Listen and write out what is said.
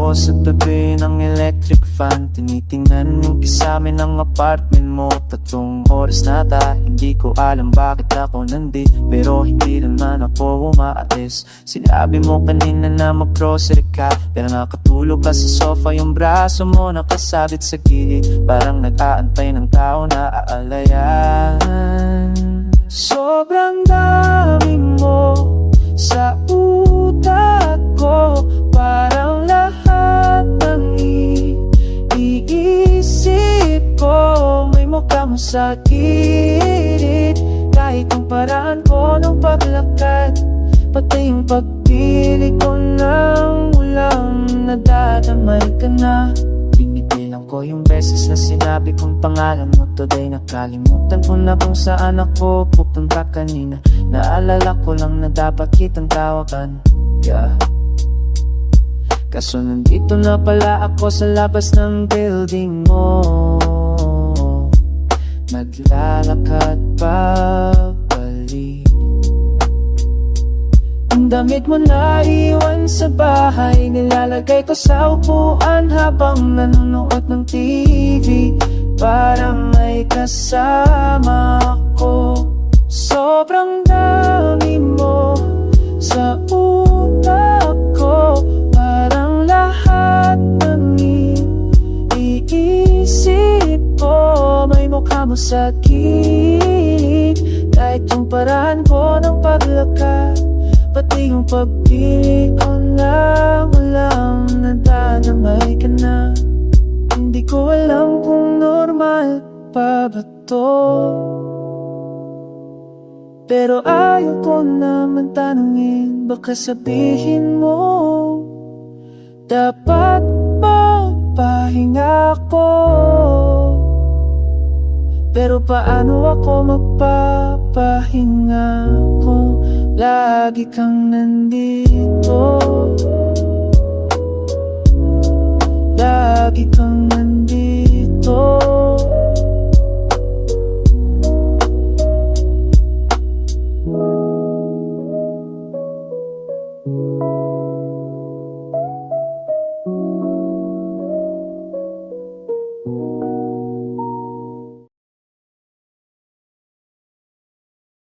ako sa tabi ng electric fan. Tinitingnan yung kisame ng apartment mo. 3 oras na hindi ko alam bakit ako nandito. Pero hindi naman ako umaalis. Sinabi mo kanina na mag-grocery ka, pero nakatulog ka sa sofa. Yung braso mo nakasabit sa gilid, parang nag-aantay ng tao na aalayan. Sobrang dami mo sa utak ko, parang lahat ng iisip ko. May mukha mo sa gilid, kahit ang paraan ko ng paglakad, pati yung pagpili ko ng ulam, nadadamay ka na. Binibilang ko yung beses na sinabi kong pangalan mo today. Nakalimutan ko na kung saan ako pupunta kanina. Naalala ko lang na dapat kitang tawagan, yeah. Kaso nandito na pala ako sa labas ng building mo, naglalakad pabalik. Ang damit mo na iwan sa bahay, nilalagay ko sa upuan habang nanonood ng TV. Parang may kasama ko. Sobrang dami mo sa utak ko, parang lahat ng iisip ko. May mukha mo sa gilid, kahit yung paraan ko ng paglakad, pati yung pagpili ko ng ulam, nadadamay ka na. Hindi ko alam kung normal pa ba to, pero ayaw ko naman tanungin. Baka sabihin mo dapat magpahinga ko, pero paano ako magpapahinga kung lagi kang nandito? Lagi kang nandito.